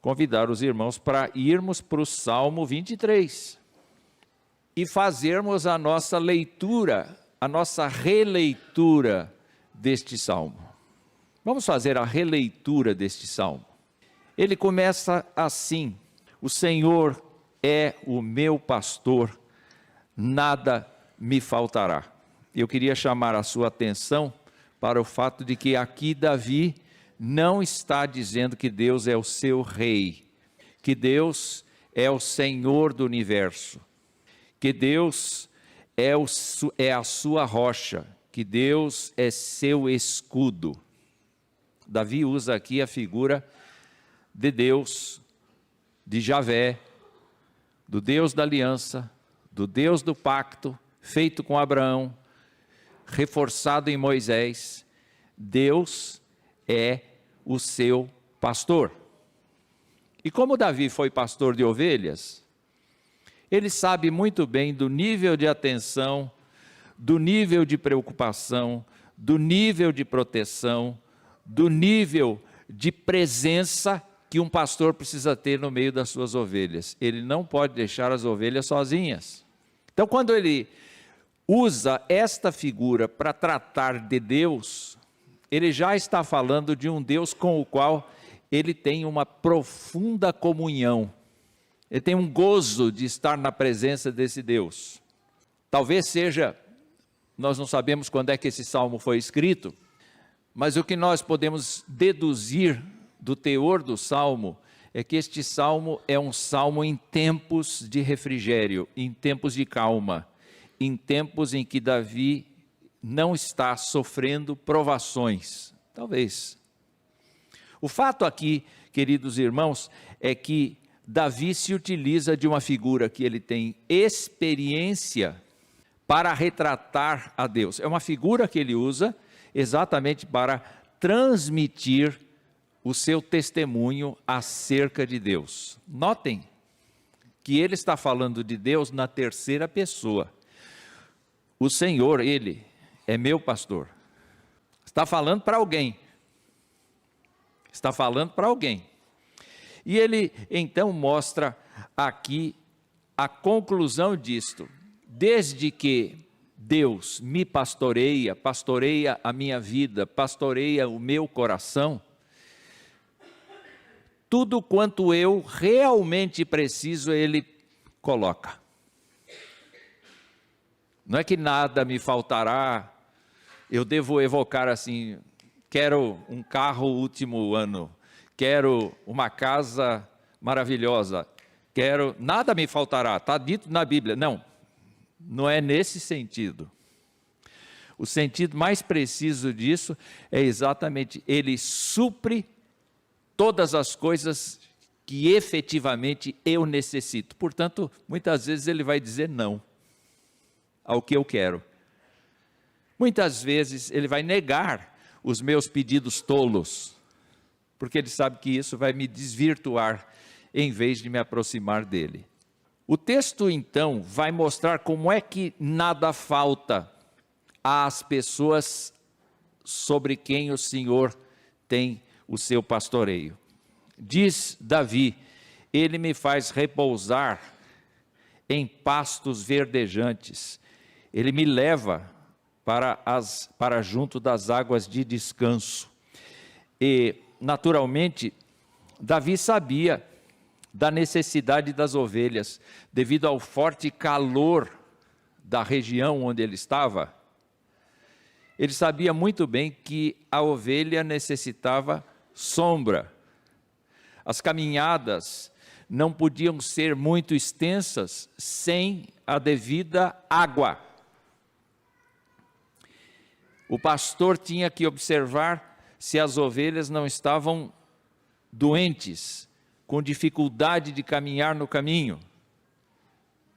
convidar os irmãos para irmos para o Salmo 23 e fazermos a nossa leitura, a nossa releitura deste Salmo. Vamos fazer a releitura deste Salmo. Ele começa assim: o Senhor é o meu pastor, nada me faltará. Eu queria chamar a sua atenção para o fato de que aqui Davi não está dizendo que Deus é o seu rei, que Deus é o Senhor do universo, que Deus é a sua rocha, que Deus é seu escudo. Davi usa aqui a figura de Deus, de Javé, do Deus da aliança, do Deus do pacto, feito com Abraão, reforçado em Moisés. Deus é o seu pastor. E como Davi foi pastor de ovelhas, ele sabe muito bem do nível de atenção, do nível de preocupação, do nível de proteção, do nível de presença que um pastor precisa ter no meio das suas ovelhas. Ele não pode deixar as ovelhas sozinhas. Então, quando ele usa esta figura para tratar de Deus, ele já está falando de um Deus com o qual ele tem uma profunda comunhão. Ele tem um gozo de estar na presença desse Deus. Talvez seja, nós não sabemos quando é que esse salmo foi escrito, mas o que nós podemos deduzir do teor do salmo é que este salmo é um salmo em tempos de refrigério, em tempos de calma, em tempos em que Davi não está sofrendo provações, talvez. O fato aqui, queridos irmãos, é que Davi se utiliza de uma figura que ele tem experiência para retratar a Deus. É uma figura que ele usa exatamente para transmitir o seu testemunho acerca de Deus. Notem que ele está falando de Deus na terceira pessoa. O Senhor, Ele é meu pastor. Está falando para alguém. Está falando para alguém. E ele então mostra aqui a conclusão disto. Desde que Deus me pastoreia, pastoreia a minha vida, pastoreia o meu coração, tudo quanto eu realmente preciso, Ele coloca. Não é que nada me faltará, eu devo evocar assim, quero um carro último ano, quero uma casa maravilhosa, nada me faltará, está dito na Bíblia. Não, não é nesse sentido. O sentido mais preciso disso é exatamente, Ele supre todas as coisas que efetivamente eu necessito. Portanto, muitas vezes Ele vai dizer não ao que eu quero. Muitas vezes Ele vai negar os meus pedidos tolos, porque Ele sabe que isso vai me desvirtuar em vez de me aproximar dEle. O texto então vai mostrar como é que nada falta às pessoas sobre quem o Senhor tem o seu pastoreio. Diz Davi: Ele me faz repousar em pastos verdejantes, Ele me leva para junto das águas de descanso. E, naturalmente, Davi sabia da necessidade das ovelhas, devido ao forte calor da região onde ele estava. Ele sabia muito bem que a ovelha necessitava sombra. As caminhadas não podiam ser muito extensas sem a devida água. O pastor tinha que observar se as ovelhas não estavam doentes, com dificuldade de caminhar no caminho.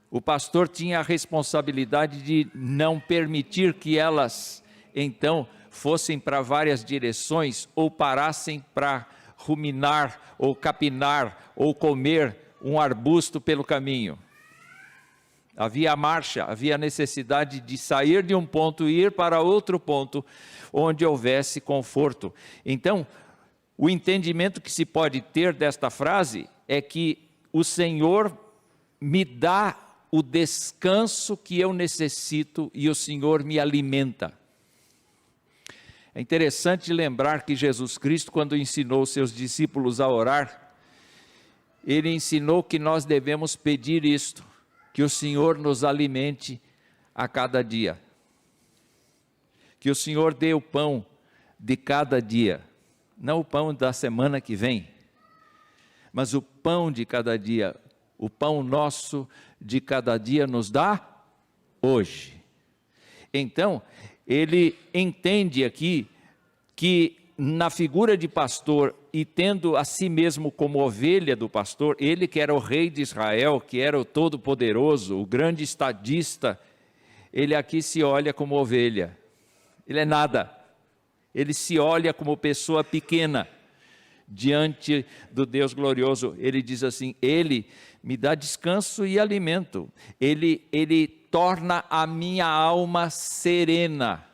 O pastor tinha a responsabilidade de não permitir que elas, então, fossem para várias direções ou parassem para ruminar ou capinar ou comer um arbusto pelo caminho. Havia marcha, havia necessidade de sair de um ponto e ir para outro ponto onde houvesse conforto. Então, O entendimento que se pode ter desta frase é que o Senhor me dá o descanso que eu necessito e o Senhor me alimenta. É interessante lembrar que Jesus Cristo, quando ensinou seus discípulos a orar, Ele ensinou que nós devemos pedir isto, que o Senhor nos alimente a cada dia. Que o Senhor dê o pão de cada dia, não o pão da semana que vem, mas o pão de cada dia, o pão nosso de cada dia nos dá hoje. Então, ele entende aqui que na figura de pastor e tendo a si mesmo como ovelha do pastor, ele que era o rei de Israel, que era o todo-poderoso, o grande estadista, ele aqui se olha como ovelha, ele é nada, ele se olha como pessoa pequena, diante do Deus glorioso. Ele diz assim, Ele me dá descanso e alimento, Ele torna a minha alma serena.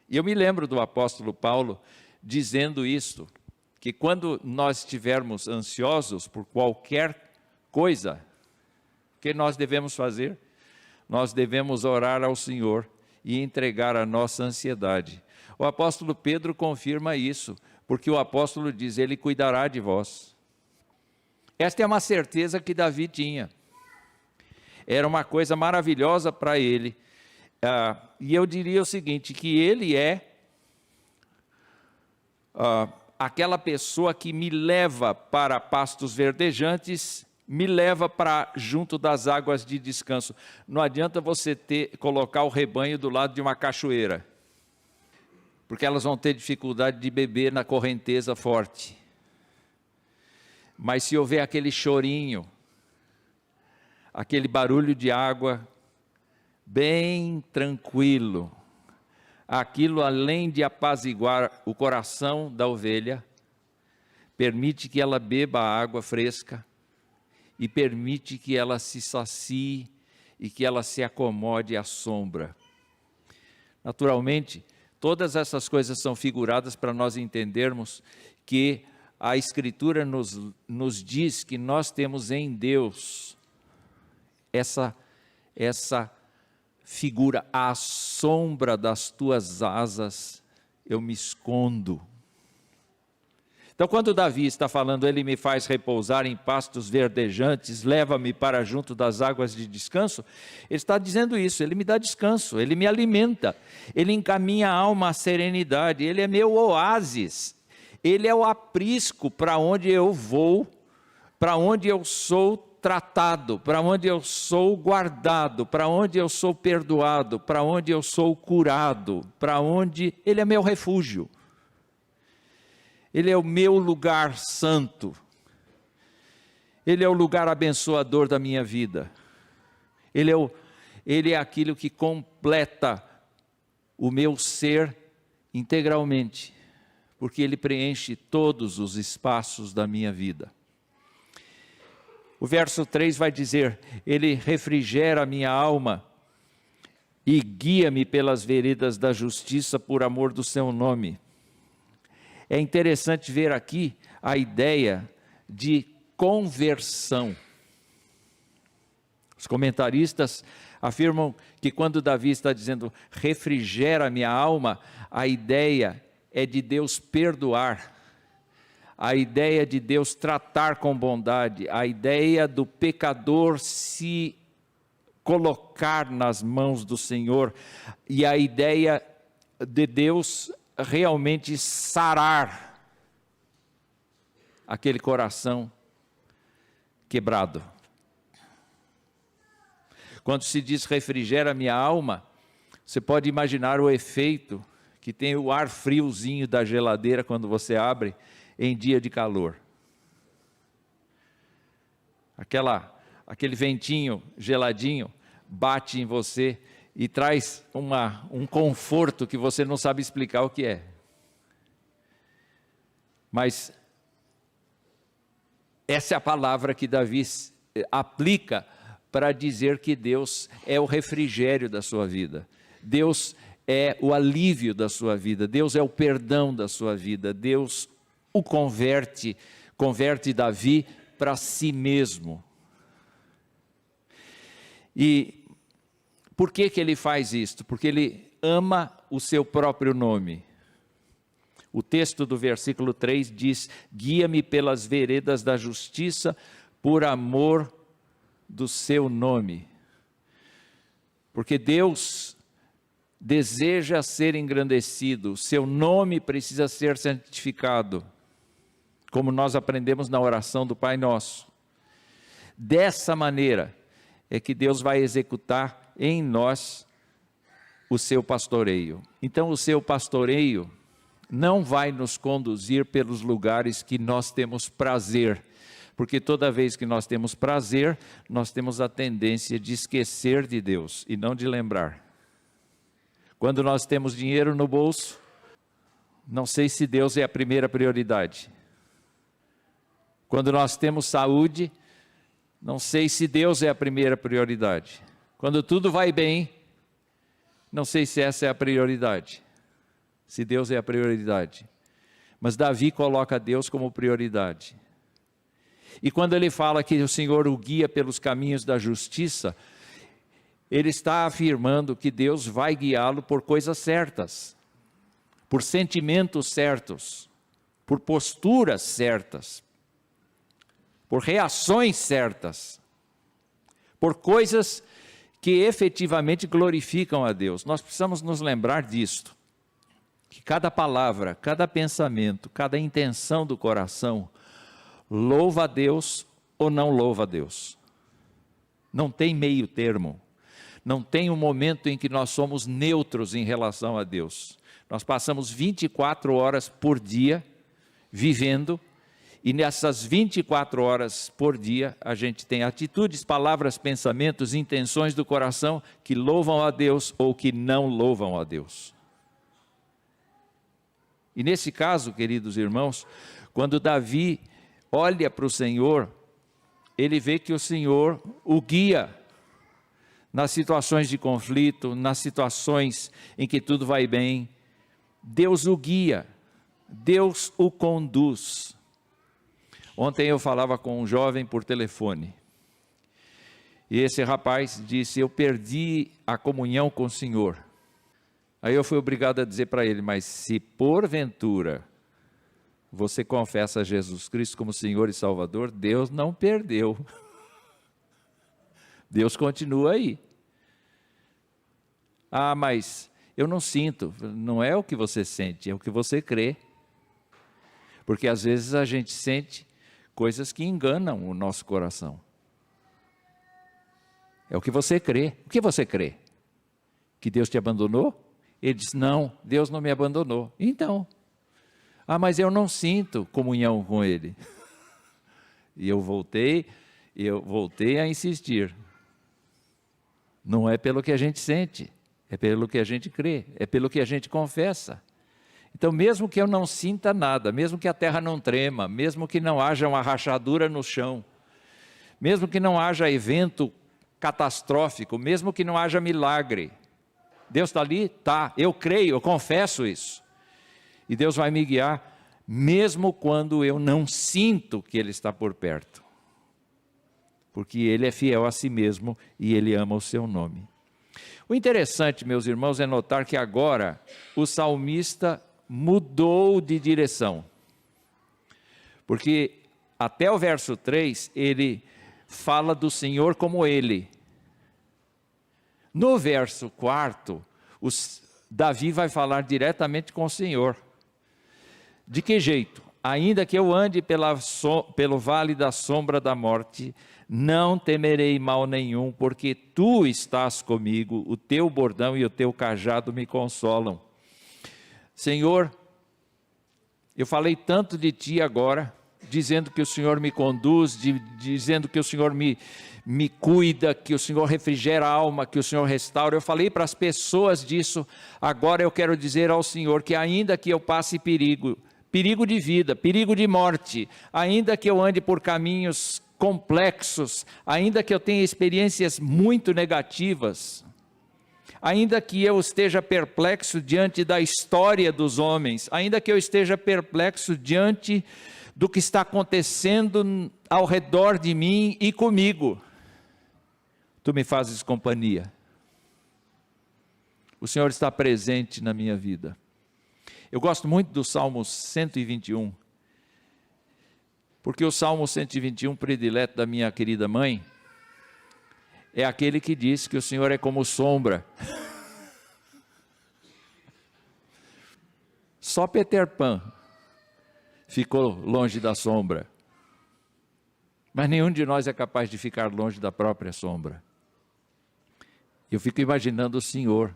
E eu me lembro do apóstolo Paulo dizendo isto, que quando nós estivermos ansiosos por qualquer coisa, o que nós devemos fazer? Nós devemos orar ao Senhor e entregar a nossa ansiedade. O apóstolo Pedro confirma isso, porque o apóstolo diz, Ele cuidará de vós. Esta é uma certeza que Davi tinha. Era uma coisa maravilhosa para ele. E eu diria o seguinte, que ele é aquela pessoa que me leva para pastos verdejantes, me leva para junto das águas de descanso. Não adianta você colocar o rebanho do lado de uma cachoeira, porque elas vão ter dificuldade de beber na correnteza forte. Mas se houver aquele chorinho, aquele barulho de água, bem tranquilo, aquilo além de apaziguar o coração da ovelha, permite que ela beba a água fresca e permite que ela se sacie e que ela se acomode à sombra. Naturalmente, todas essas coisas são figuradas para nós entendermos que a Escritura nos diz que nós temos em Deus essa figura, à sombra das tuas asas eu me escondo. Então, quando Davi está falando, Ele me faz repousar em pastos verdejantes, leva-me para junto das águas de descanso, Ele está dizendo isso, Ele me dá descanso, Ele me alimenta, Ele encaminha a alma à serenidade, Ele é meu oásis, Ele é o aprisco para onde eu vou, para onde eu sou tratado, para onde eu sou guardado, para onde eu sou perdoado, para onde eu sou curado, para onde Ele é meu refúgio. Ele é o meu lugar santo, Ele é o lugar abençoador da minha vida, Ele é aquilo que completa o meu ser integralmente, porque Ele preenche todos os espaços da minha vida. O verso 3 vai dizer, Ele refrigera a minha alma e guia-me pelas veredas da justiça por amor do seu nome. É interessante ver aqui a ideia de conversão. Os comentaristas afirmam que quando Davi está dizendo refrigera minha alma, a ideia é de Deus perdoar, a ideia de Deus tratar com bondade, a ideia do pecador se colocar nas mãos do Senhor e a ideia de Deus realmente sarar aquele coração quebrado. Quando se diz refrigera minha alma, você pode imaginar o efeito que tem o ar friozinho da geladeira quando você abre em dia de calor. Aquele ventinho geladinho bate em você e traz um conforto que você não sabe explicar o que é. Mas essa é a palavra que Davi aplica para dizer que Deus é o refrigério da sua vida. Deus é o alívio da sua vida, Deus é o perdão da sua vida, Deus o converte Davi para si mesmo. E por que ele faz isto? Porque ele ama o seu próprio nome. O texto do versículo 3 diz: guia-me pelas veredas da justiça, por amor do seu nome. Porque Deus deseja ser engrandecido, seu nome precisa ser santificado, como nós aprendemos na oração do Pai Nosso. Dessa maneira é que Deus vai executar em nós o seu pastoreio. Então o seu pastoreio não vai nos conduzir pelos lugares que nós temos prazer, porque toda vez que nós temos prazer, nós temos a tendência de esquecer de Deus e não de lembrar. Quando nós temos dinheiro no bolso, não sei se Deus é a primeira prioridade. Quando nós temos saúde, não sei se Deus é a primeira prioridade. Quando tudo vai bem, não sei se essa é a prioridade, se Deus é a prioridade. Mas Davi coloca Deus como prioridade. E quando ele fala que o Senhor o guia pelos caminhos da justiça, ele está afirmando que Deus vai guiá-lo por coisas certas, por sentimentos certos, por posturas certas, por reações certas, por coisas que efetivamente glorificam a Deus. Nós precisamos nos lembrar disto, que cada palavra, cada pensamento, cada intenção do coração louva a Deus ou não louva a Deus. Não tem meio termo, não tem um momento em que nós somos neutros em relação a Deus. Nós passamos 24 horas por dia vivendo, e nessas 24 horas por dia, a gente tem atitudes, palavras, pensamentos, intenções do coração que louvam a Deus ou que não louvam a Deus. E nesse caso, queridos irmãos, quando Davi olha para o Senhor, ele vê que o Senhor o guia nas situações de conflito, nas situações em que tudo vai bem. Deus o guia, Deus o conduz. Ontem eu falava com um jovem por telefone, e esse rapaz disse: eu perdi a comunhão com o Senhor. Aí eu fui obrigado a dizer para ele: mas se porventura você confessa Jesus Cristo como Senhor e Salvador, Deus não perdeu. Deus continua aí. Ah, mas eu não sinto. Não é o que você sente, é o que você crê. Porque às vezes a gente sente coisas que enganam o nosso coração. É o que você crê. O que você crê? Que Deus te abandonou? Ele diz: não, Deus não me abandonou. Então, mas eu não sinto comunhão com Ele. E eu voltei a insistir. Não é pelo que a gente sente, é pelo que a gente crê, é pelo que a gente confessa. Então, mesmo que eu não sinta nada, mesmo que a terra não trema, mesmo que não haja uma rachadura no chão, mesmo que não haja evento catastrófico, mesmo que não haja milagre, Deus está ali? Tá, eu creio, eu confesso isso. E Deus vai me guiar, mesmo quando eu não sinto que Ele está por perto. Porque Ele é fiel a si mesmo e Ele ama o seu nome. O interessante, meus irmãos, é notar que agora o salmista mudou de direção. Porque até o verso 3, ele fala do Senhor como Ele. No verso 4, Davi vai falar diretamente com o Senhor. De que jeito? Ainda que eu ande pelo vale da sombra da morte, não temerei mal nenhum, porque Tu estás comigo, o Teu bordão e o Teu cajado me consolam. Senhor, eu falei tanto de Ti agora, dizendo que o Senhor me conduz, dizendo que o Senhor me cuida, que o Senhor refrigera a alma, que o Senhor restaura. Eu falei para as pessoas disso, agora eu quero dizer ao Senhor que ainda que eu passe perigo de vida, perigo de morte, ainda que eu ande por caminhos complexos, ainda que eu tenha experiências muito negativas, ainda que eu esteja perplexo diante da história dos homens, ainda que eu esteja perplexo diante do que está acontecendo ao redor de mim e comigo, tu me fazes companhia. O Senhor está presente na minha vida. Eu gosto muito do Salmo 121, porque o Salmo 121, predileto da minha querida mãe, é aquele que diz que o Senhor é como sombra. Só Peter Pan ficou longe da sombra, mas nenhum de nós é capaz de ficar longe da própria sombra. Eu fico imaginando o Senhor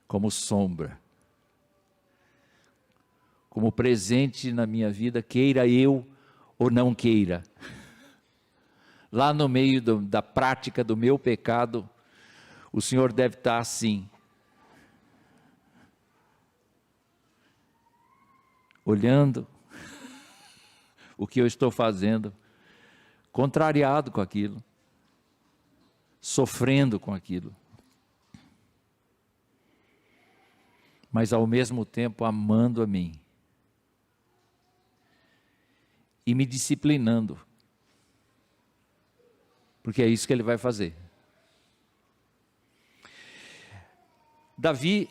como sombra, como presente na minha vida, queira eu ou não queira. Lá no meio da prática do meu pecado, o Senhor deve estar assim, olhando o que eu estou fazendo, contrariado com aquilo, sofrendo com aquilo, mas ao mesmo tempo amando a mim e me disciplinando, porque é isso que ele vai fazer. Davi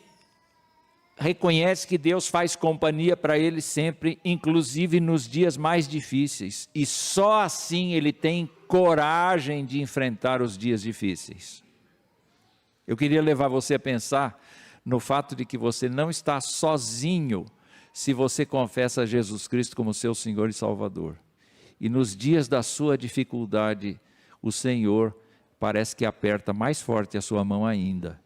reconhece que Deus faz companhia para ele sempre, inclusive nos dias mais difíceis, e só assim ele tem coragem de enfrentar os dias difíceis. Eu queria levar você a pensar no fato de que você não está sozinho se você confessa Jesus Cristo como seu Senhor e Salvador. E nos dias da sua dificuldade, o Senhor parece que aperta mais forte a sua mão ainda.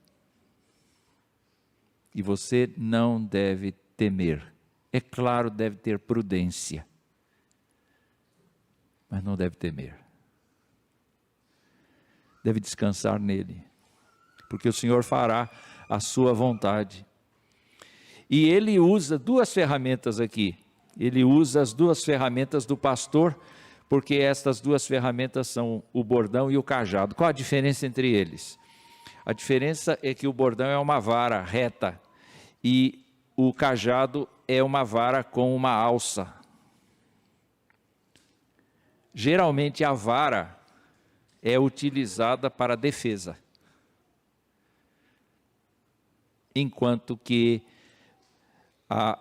E você não deve temer. É claro, deve ter prudência, mas não deve temer. Deve descansar nele, porque o Senhor fará a sua vontade. E ele usa duas ferramentas aqui. Ele usa as duas ferramentas do pastor, porque estas duas ferramentas são o bordão e o cajado. Qual a diferença entre eles? A diferença é que o bordão é uma vara reta e o cajado é uma vara com uma alça. Geralmente a vara é utilizada para defesa, enquanto que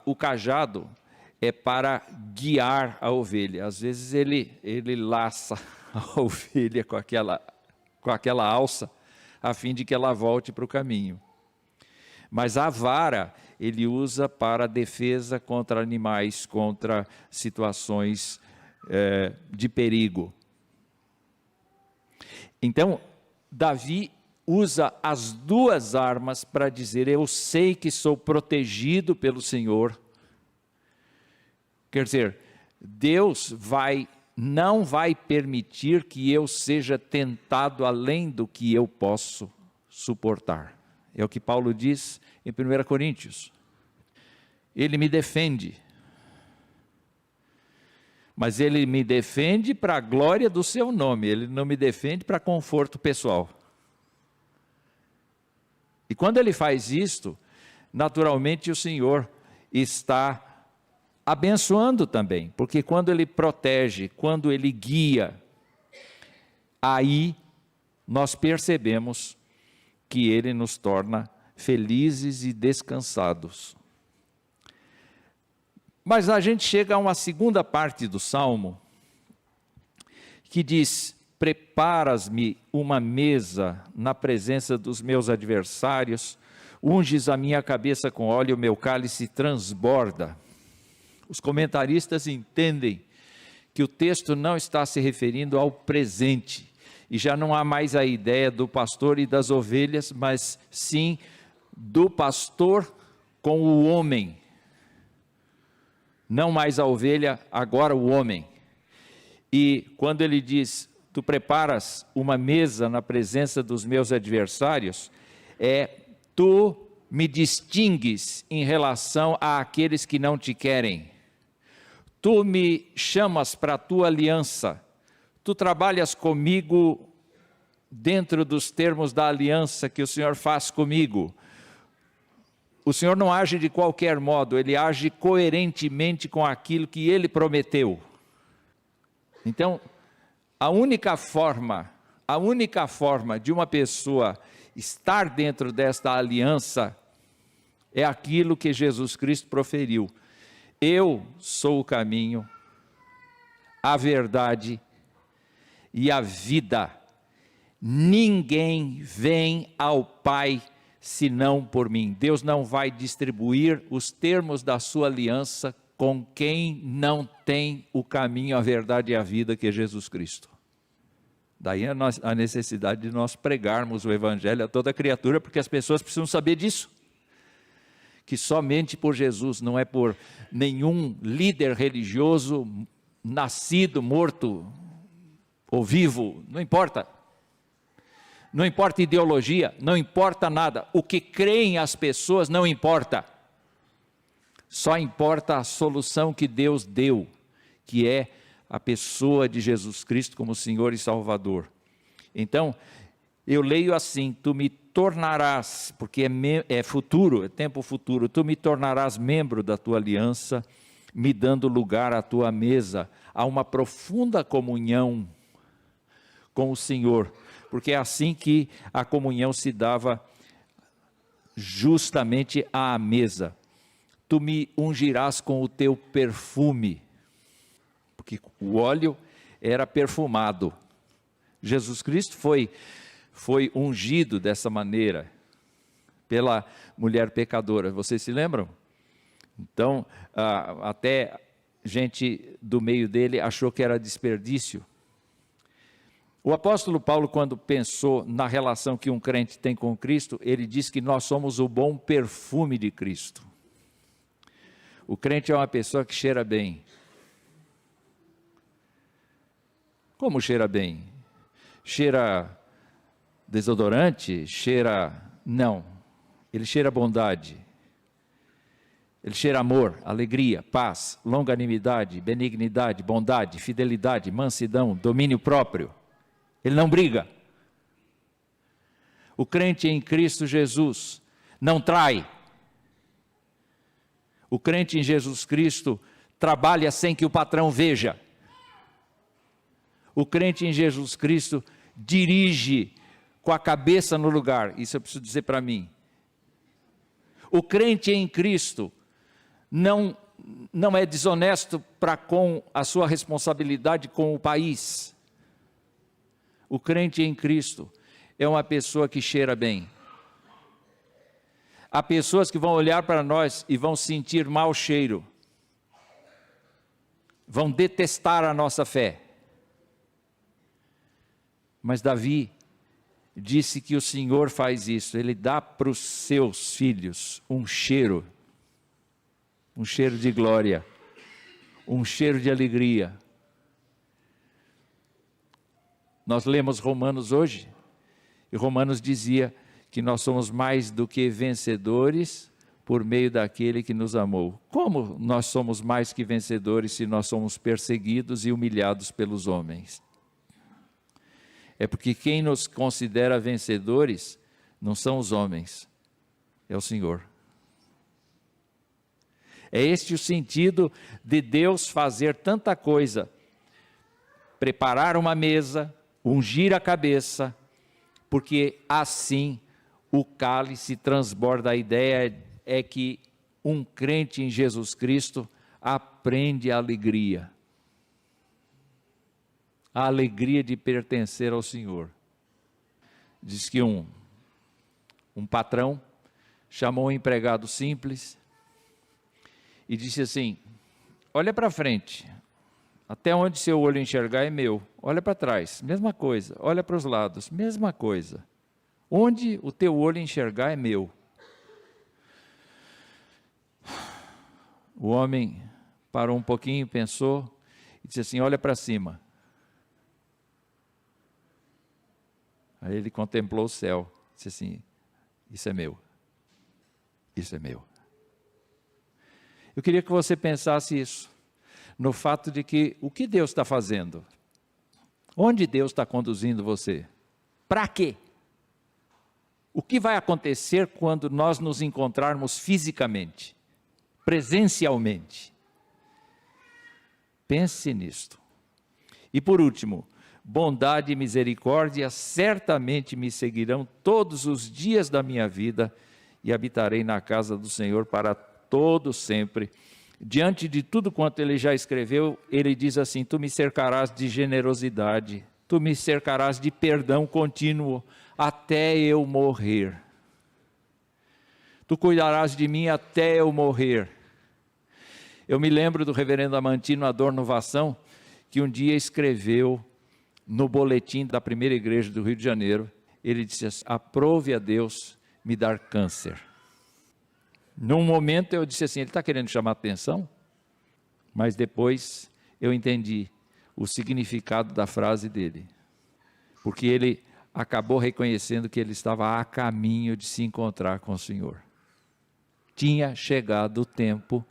o cajado é para guiar a ovelha. Às vezes ele laça a ovelha com aquela alça, a fim de que ela volte para o caminho. Mas a vara ele usa para defesa contra animais, contra situações de perigo. Então, Davi usa as duas armas para dizer: eu sei que sou protegido pelo Senhor. Quer dizer, Deus não vai permitir que eu seja tentado além do que eu posso suportar. É o que Paulo diz em 1 Coríntios. Ele me defende, mas ele me defende para a glória do seu nome, ele não me defende para conforto pessoal. E quando ele faz isto, naturalmente o Senhor está abençoando também, porque quando ele protege, quando ele guia, aí nós percebemos que ele nos torna felizes e descansados. Mas a gente chega a uma segunda parte do Salmo, que diz: preparas-me uma mesa na presença dos meus adversários, unges a minha cabeça com óleo, o meu cálice transborda. Os comentaristas entendem que o texto não está se referindo ao presente, e já não há mais a ideia do pastor e das ovelhas, mas sim do pastor com o homem. Não mais a ovelha, agora o homem. E quando ele diz: tu preparas uma mesa na presença dos meus adversários, tu me distingues em relação àqueles que não te querem. Tu me chamas para a tua aliança. Tu trabalhas comigo dentro dos termos da aliança que o Senhor faz comigo. O Senhor não age de qualquer modo, Ele age coerentemente com aquilo que Ele prometeu. Então, a única forma de uma pessoa estar dentro desta aliança é aquilo que Jesus Cristo proferiu. Eu sou o caminho, a verdade e a vida. Ninguém vem ao Pai senão por mim. Deus não vai distribuir os termos da sua aliança com quem não tem o caminho, a verdade e a vida, que é Jesus Cristo. Daí a necessidade de nós pregarmos o Evangelho a toda criatura, porque as pessoas precisam saber disso. Que somente por Jesus, não é por nenhum líder religioso, nascido, morto ou vivo, não importa. Não importa ideologia, não importa nada. O que creem as pessoas não importa. Só importa a solução que Deus deu, que é a pessoa de Jesus Cristo como Senhor e Salvador. Então, eu leio assim: tu me tornarás, porque é futuro, é tempo futuro, tu me tornarás membro da tua aliança, me dando lugar à tua mesa. Há uma profunda comunhão com o Senhor, porque é assim que a comunhão se dava justamente à mesa. Tu me ungirás com o teu perfume, porque o óleo era perfumado. Jesus Cristo foi ungido dessa maneira, pela mulher pecadora, vocês se lembram? Então, até gente do meio dele achou que era desperdício. O apóstolo Paulo, quando pensou na relação que um crente tem com Cristo, ele diz que nós somos o bom perfume de Cristo. O crente é uma pessoa que cheira bem. Como cheira bem? Cheira desodorante? Não. Ele cheira bondade. Ele cheira amor, alegria, paz, longanimidade, benignidade, bondade, fidelidade, mansidão, domínio próprio. Ele não briga. O crente em Cristo Jesus não trai. O crente em Jesus Cristo trabalha sem que o patrão veja. O crente em Jesus Cristo dirige com a cabeça no lugar. Isso eu preciso dizer para mim. O crente em Cristo não é desonesto para com a sua responsabilidade com o país. O crente em Cristo é uma pessoa que cheira bem. Há pessoas que vão olhar para nós e vão sentir mau cheiro. Vão detestar a nossa fé. Mas Davi disse que o Senhor faz isso. Ele dá para os seus filhos um cheiro de glória, um cheiro de alegria. Nós lemos Romanos hoje, e Romanos dizia que nós somos mais do que vencedores por meio daquele que nos amou. Como nós somos mais que vencedores se nós somos perseguidos e humilhados pelos homens? É porque quem nos considera vencedores não são os homens, é o Senhor. É este o sentido de Deus fazer tanta coisa: preparar uma mesa, ungir a cabeça, porque assim o cálice transborda. A ideia é que um crente em Jesus Cristo aprende a alegria de pertencer ao Senhor. Diz que um patrão chamou um empregado simples e disse assim: olha para frente, até onde seu olho enxergar é meu. Olha para trás, mesma coisa. Olha para os lados, mesma coisa. Onde o teu olho enxergar é meu. O homem parou um pouquinho, pensou e disse assim: olha para cima. Aí ele contemplou o céu, disse assim: isso é meu. Isso é meu. Eu queria que você pensasse isso, no fato de que o que Deus está fazendo? Onde Deus está conduzindo você? Para quê? O que vai acontecer quando nós nos encontrarmos fisicamente, presencialmente? Pense nisto. E por último, bondade e misericórdia certamente me seguirão todos os dias da minha vida e habitarei na casa do Senhor para todo sempre. Diante de tudo quanto ele já escreveu, ele diz assim: tu me cercarás de generosidade, tu me cercarás de perdão contínuo até eu morrer. Tu cuidarás de mim até eu morrer. Eu me lembro do reverendo Amantino Adorno Vassão, que um dia escreveu no boletim da primeira igreja do Rio de Janeiro, ele disse assim: aprove a Deus me dar câncer. Num momento eu disse assim, ele está querendo chamar atenção? Mas depois eu entendi o significado da frase dele, porque ele acabou reconhecendo que ele estava a caminho de se encontrar com o Senhor. Tinha chegado o tempo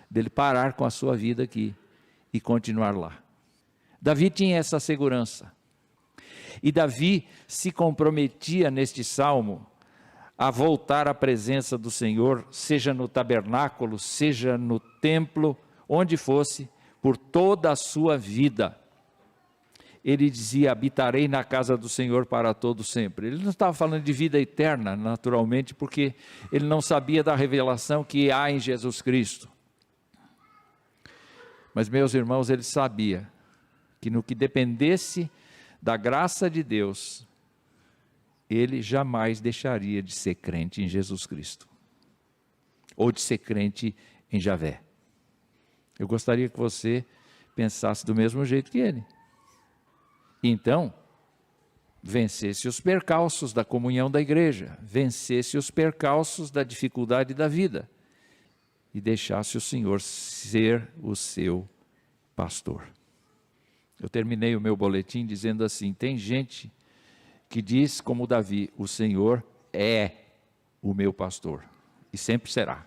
dele parar com a sua vida aqui e continuar lá. Davi tinha essa segurança. E Davi se comprometia neste salmo a voltar à presença do Senhor, seja no tabernáculo, seja no templo, onde fosse, por toda a sua vida. Ele dizia: habitarei na casa do Senhor para todo sempre. Ele não estava falando de vida eterna, naturalmente, porque ele não sabia da revelação que há em Jesus Cristo. Mas, meus irmãos, ele sabia que no que dependesse da graça de Deus, ele jamais deixaria de ser crente em Jesus Cristo, ou de ser crente em Javé. Eu gostaria que você pensasse do mesmo jeito que ele. Então, vencesse os percalços da comunhão da igreja, vencesse os percalços da dificuldade da vida, e deixasse o Senhor ser o seu pastor. Eu terminei o meu boletim dizendo assim: tem gente que diz como Davi, o Senhor é o meu pastor, e sempre será.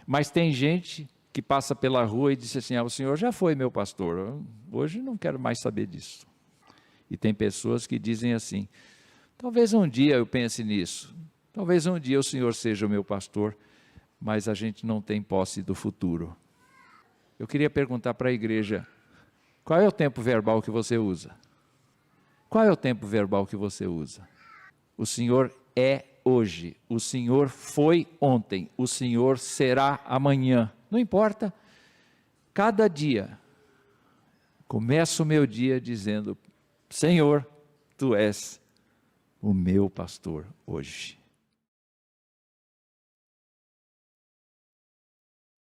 Mas tem gente que passa pela rua e diz assim: o Senhor já foi meu pastor, hoje não quero mais saber disso. E tem pessoas que dizem assim: talvez um dia eu pense nisso, talvez um dia o Senhor seja o meu pastor, mas a gente não tem posse do futuro. Eu queria perguntar para a igreja: qual é o tempo verbal que você usa? Qual é o tempo verbal que você usa? O Senhor é hoje, o Senhor foi ontem, o Senhor será amanhã. Não importa, cada dia, começo o meu dia dizendo: Senhor, Tu és o meu pastor hoje.